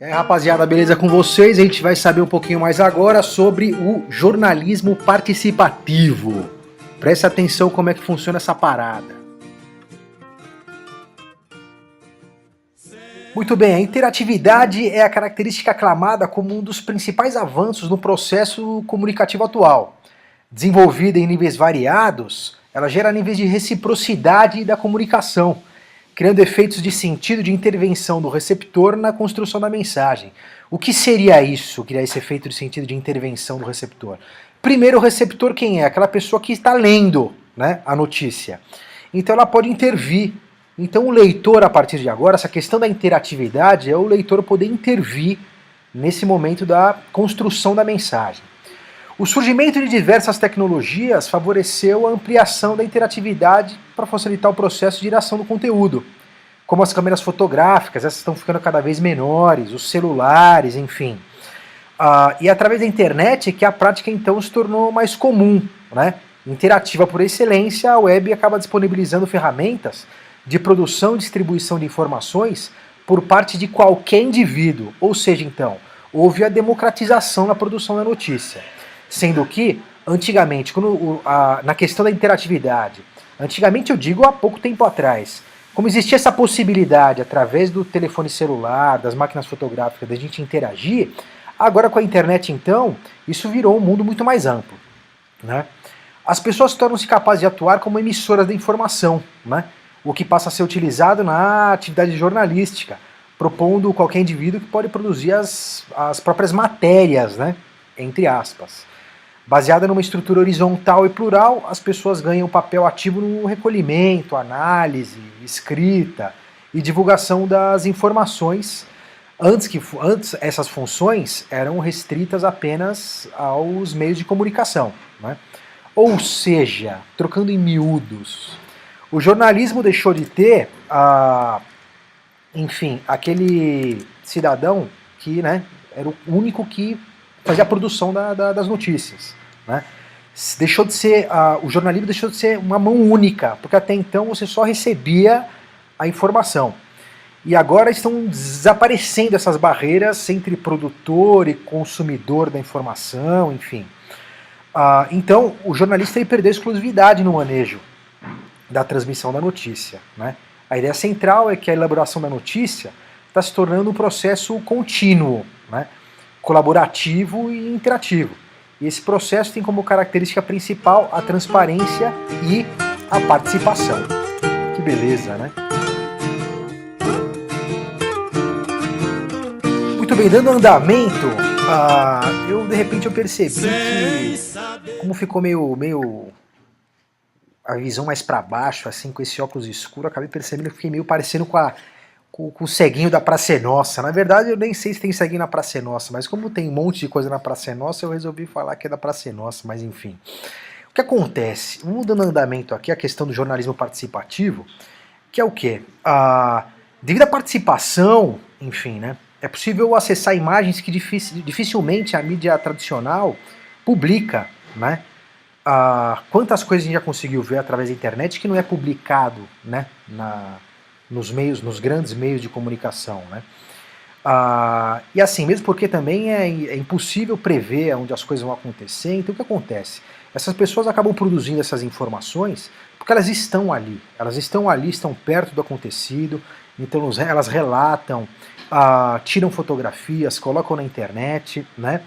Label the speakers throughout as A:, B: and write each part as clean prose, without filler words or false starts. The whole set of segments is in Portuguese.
A: E aí, rapaziada, beleza com vocês? A gente vai saber um pouquinho mais agora sobre o jornalismo participativo. Presta atenção como é que funciona essa parada. Muito bem, a interatividade é a característica aclamada como um dos principais avanços no processo comunicativo atual. Desenvolvida em níveis variados, ela gera níveis de reciprocidade da comunicação, criando efeitos de sentido de intervenção do receptor na construção da mensagem. O que seria isso, criar esse efeito de sentido de intervenção do receptor? Primeiro, o receptor quem é? Aquela pessoa que está lendo, né, a notícia. Então ela pode intervir. Então o leitor, a partir de agora, essa questão da interatividade é o leitor poder intervir nesse momento da construção da mensagem. O surgimento de diversas tecnologias favoreceu a ampliação da interatividade para facilitar o processo de geração do conteúdo, como as câmeras fotográficas, essas estão ficando cada vez menores, os celulares, enfim. E através da internet que a prática então se tornou mais comum, né? Interativa por excelência, a web acaba disponibilizando ferramentas de produção e distribuição de informações por parte de qualquer indivíduo, ou seja, então, houve a democratização na produção da notícia. Sendo que, antigamente, na questão da interatividade, antigamente eu digo há pouco tempo atrás, como existia essa possibilidade através do telefone celular, das máquinas fotográficas, da gente interagir, agora com a internet então, isso virou um mundo muito mais amplo, né? As pessoas tornam-se capazes de atuar como emissoras da informação, né? O que passa a ser utilizado na atividade jornalística, propondo qualquer indivíduo que pode produzir as próprias matérias, né? Entre aspas. Baseada numa estrutura horizontal e plural, as pessoas ganham um papel ativo no recolhimento, análise, escrita e divulgação das informações. Antes essas funções eram restritas apenas aos meios de comunicação, né? Ou seja, trocando em miúdos, o jornalismo deixou de ter, enfim, aquele cidadão que, né, era o único que fazia a produção das notícias, né? Deixou de ser, o jornalismo deixou de ser uma mão única, porque até então você só recebia a informação. E agora estão desaparecendo essas barreiras entre produtor e consumidor da informação, enfim. Então o jornalista perdeu a exclusividade no manejo da transmissão da notícia, né? A ideia central é que a elaboração da notícia está se tornando um processo contínuo, né? Colaborativo e interativo. E esse processo tem como característica principal a transparência e a participação. Que beleza, né? Muito bem, dando andamento, de repente eu percebi que, como ficou meio a visão mais para baixo, assim, com esse óculos escuro, eu acabei percebendo que fiquei meio parecendo com o ceguinho da Praça é Nossa. Na verdade, eu nem sei se tem ceguinho na Praça é Nossa, mas como tem um monte de coisa na Praça é Nossa, eu resolvi falar que é da Praça é Nossa, mas enfim. O que acontece? Vamos dando andamento aqui a questão do jornalismo participativo, que é o quê? Devido à participação, enfim, né, é possível acessar imagens que dificilmente a mídia tradicional publica, né? Quantas coisas a gente já conseguiu ver através da internet que não é publicado, né, nos grandes meios de comunicação, né? E assim, mesmo porque também é impossível prever onde as coisas vão acontecer, então o que acontece? Essas pessoas acabam produzindo essas informações porque elas estão ali, estão perto do acontecido, então elas relatam, tiram fotografias, colocam na internet, né?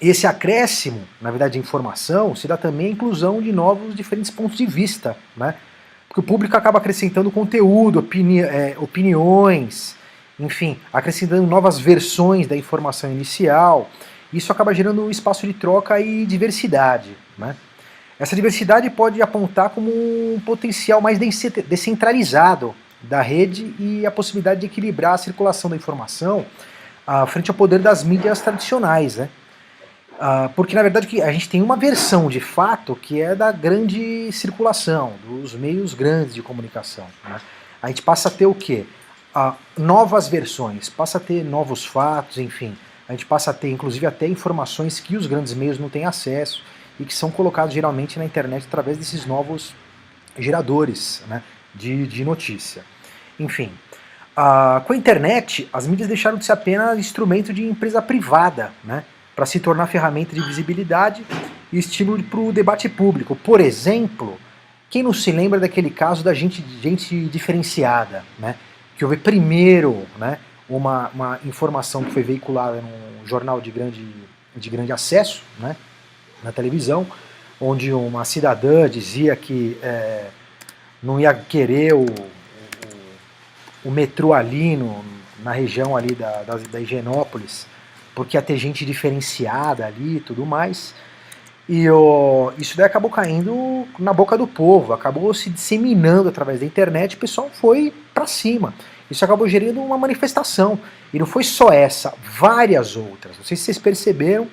A: Esse acréscimo, na verdade, de informação, se dá também a inclusão de novos diferentes pontos de vista, né? Porque o público acaba acrescentando conteúdo, opiniões, enfim, acrescentando novas versões da informação inicial. Isso acaba gerando um espaço de troca e diversidade, né? Essa diversidade pode apontar como um potencial mais descentralizado da rede e a possibilidade de equilibrar a circulação da informação frente ao poder das mídias tradicionais, né? Porque na verdade a gente tem uma versão de fato que é da grande circulação, dos meios grandes de comunicação, né? A gente passa a ter o quê? Novas versões, passa a ter novos fatos, enfim. A gente passa a ter inclusive até informações que os grandes meios não têm acesso e que são colocados geralmente na internet através desses novos geradores, né, de notícia. Enfim, Com a internet, as mídias deixaram de ser apenas instrumento de empresa privada, né, para se tornar ferramenta de visibilidade e estímulo para o debate público. Por exemplo, quem não se lembra daquele caso da gente diferenciada, né, que houve primeiro, né, uma informação que foi veiculada num jornal de grande acesso, né, na televisão, onde uma cidadã dizia que não ia querer o metrô ali na região ali da Higienópolis, porque ia ter gente diferenciada ali e tudo mais. E isso daí acabou caindo na boca do povo, acabou se disseminando através da internet, o pessoal foi pra cima. Isso acabou gerando uma manifestação. E não foi só essa, várias outras. Não sei se vocês perceberam,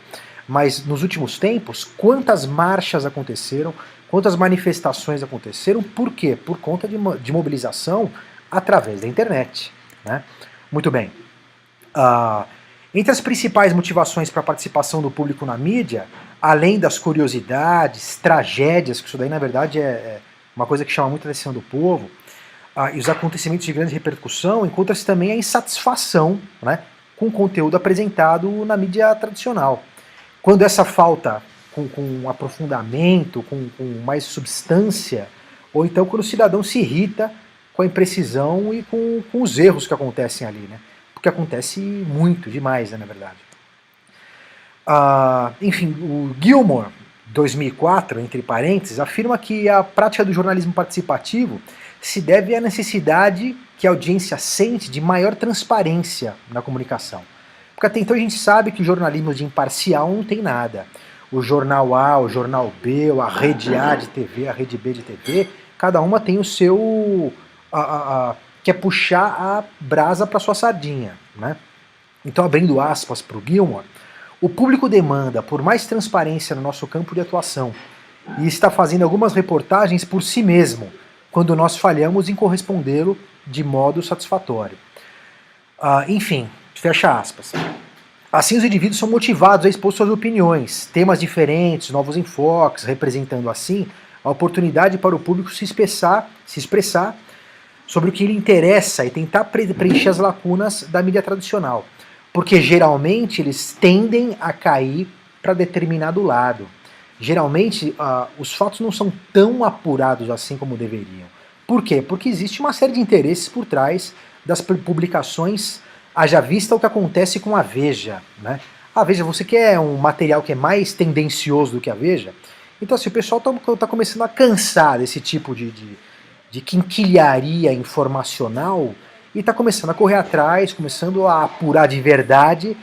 A: mas nos últimos tempos, quantas marchas aconteceram, quantas manifestações aconteceram, por quê? Por conta de mobilização através da internet, né? Muito bem. Entre as principais motivações para a participação do público na mídia, além das curiosidades, tragédias, que isso daí na verdade é uma coisa que chama muita atenção do povo, e os acontecimentos de grande repercussão, encontra-se também a insatisfação, né, com o conteúdo apresentado na mídia tradicional. Quando essa falta com aprofundamento, com mais substância, ou então quando o cidadão se irrita com a imprecisão e com os erros que acontecem ali, né? Porque acontece muito, demais, né, na verdade. Enfim, o Gilmore, 2004, entre parênteses, afirma que a prática do jornalismo participativo se deve à necessidade que a audiência sente de maior transparência na comunicação. Porque até então a gente sabe que jornalismo de imparcial não tem nada. O jornal A, o jornal B, a rede A de TV, a rede B de TV, cada uma tem o seu... quer puxar a brasa para sua sardinha, né? Então, abrindo aspas para o Gilmore, o público demanda por mais transparência no nosso campo de atuação e está fazendo algumas reportagens por si mesmo, quando nós falhamos em correspondê-lo de modo satisfatório. Enfim, fecha aspas. Assim, os indivíduos são motivados a expor suas opiniões, temas diferentes, novos enfoques, representando assim a oportunidade para o público se expressar sobre o que lhe interessa e tentar preencher as lacunas da mídia tradicional. Porque geralmente eles tendem a cair para determinado lado. Geralmente os fatos não são tão apurados assim como deveriam. Por quê? Porque existe uma série de interesses por trás das publicações, haja vista o que acontece com a Veja, né? A Veja, você quer um material que é mais tendencioso do que a Veja? Então assim, o pessoal está começando a cansar desse tipo de quinquilharia informacional e está começando a correr atrás, começando a apurar de verdade,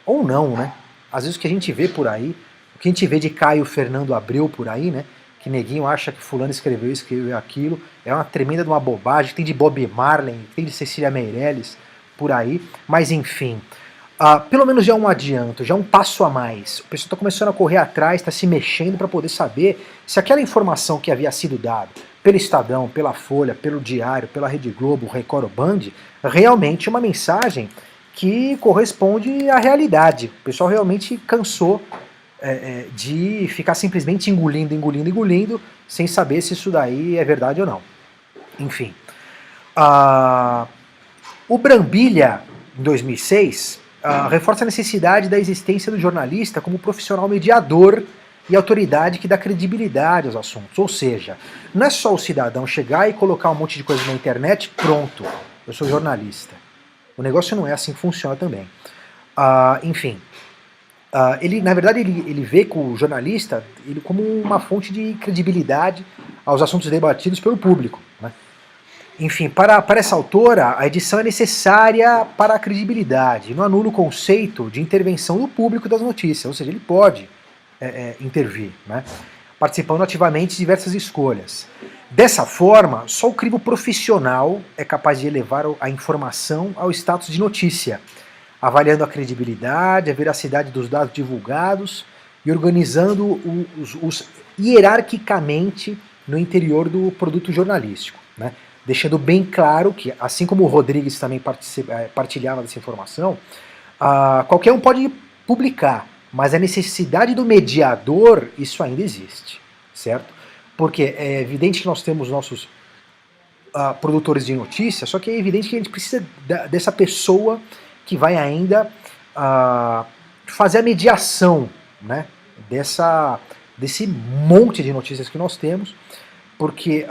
A: ou não, né? Às vezes o que a gente vê por aí, o que a gente vê de Caio Fernando Abreu por aí, né? Que neguinho acha que fulano escreveu aquilo, é uma tremenda de uma bobagem, tem de Bob Marley, tem de Cecília Meirelles por aí, mas enfim, pelo menos já é um adianto, já é um passo a mais. O pessoal está começando a correr atrás, está se mexendo para poder saber se aquela informação que havia sido dada pelo Estadão, pela Folha, pelo Diário, pela Rede Globo, Record ou Band, realmente é uma mensagem que corresponde à realidade. O pessoal realmente cansou de ficar simplesmente engolindo, sem saber se isso daí é verdade ou não. Enfim. O Brambilla, em 2006, reforça a necessidade da existência do jornalista como profissional mediador e autoridade que dá credibilidade aos assuntos. Ou seja, não é só o cidadão chegar e colocar um monte de coisa na internet, pronto, eu sou jornalista. O negócio não é assim que funciona também. Enfim, na verdade, ele vê com o jornalista como uma fonte de credibilidade aos assuntos debatidos pelo público, né? Enfim, para essa autora, a edição é necessária para a credibilidade, não anula o conceito de intervenção do público das notícias, ou seja, ele pode intervir, né, participando ativamente de diversas escolhas. Dessa forma, só o crivo profissional é capaz de elevar a informação ao status de notícia, avaliando a credibilidade, a veracidade dos dados divulgados e organizando os hierarquicamente no interior do produto jornalístico, né? Deixando bem claro que, assim como o Rodrigues também partilhava dessa informação, qualquer um pode publicar, mas a necessidade do mediador, isso ainda existe, certo? Porque é evidente que nós temos nossos produtores de notícias, só que é evidente que a gente precisa dessa pessoa que vai ainda fazer a mediação, né, desse monte de notícias que nós temos, porque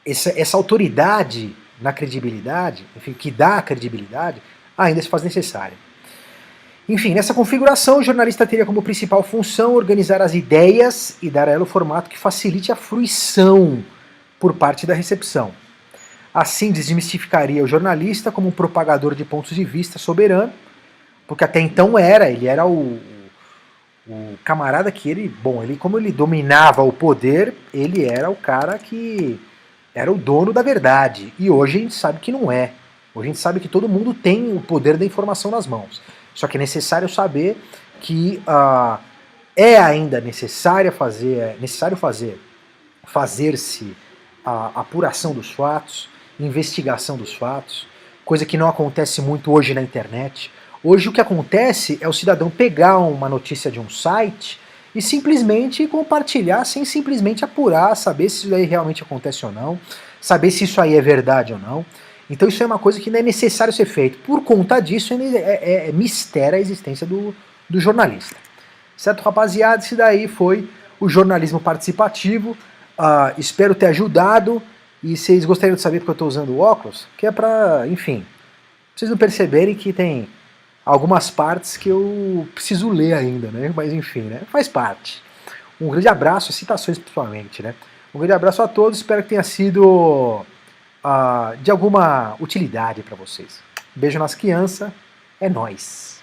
A: essa autoridade na credibilidade, enfim, que dá a credibilidade, ainda se faz necessária. Enfim, nessa configuração, o jornalista teria como principal função organizar as ideias e dar a ela o formato que facilite a fruição por parte da recepção. Assim, desmistificaria o jornalista como um propagador de pontos de vista soberano, porque até então ele era o camarada que como ele dominava o poder, ele era o cara que era o dono da verdade. E hoje a gente sabe que não é. Hoje a gente sabe que todo mundo tem o poder da informação nas mãos. Só que é necessário saber que é ainda necessário fazer-se a apuração dos fatos, investigação dos fatos, coisa que não acontece muito hoje na internet. Hoje o que acontece é o cidadão pegar uma notícia de um site e simplesmente compartilhar, sem simplesmente apurar, saber se isso aí realmente acontece ou não, saber se isso aí é verdade ou não. Então isso é uma coisa que não é necessário ser feito. Por conta disso, é mistério a existência do jornalista. Certo, rapaziada? Esse daí foi o jornalismo participativo. Espero ter ajudado. E vocês gostariam de saber porque eu estou usando óculos? Que é para, enfim, vocês não perceberem que tem algumas partes que eu preciso ler ainda, né? Mas enfim, né? Faz parte. Um grande abraço, citações principalmente, né? Um grande abraço a todos, espero que tenha sido de alguma utilidade para vocês. Beijo nas crianças, é nóis!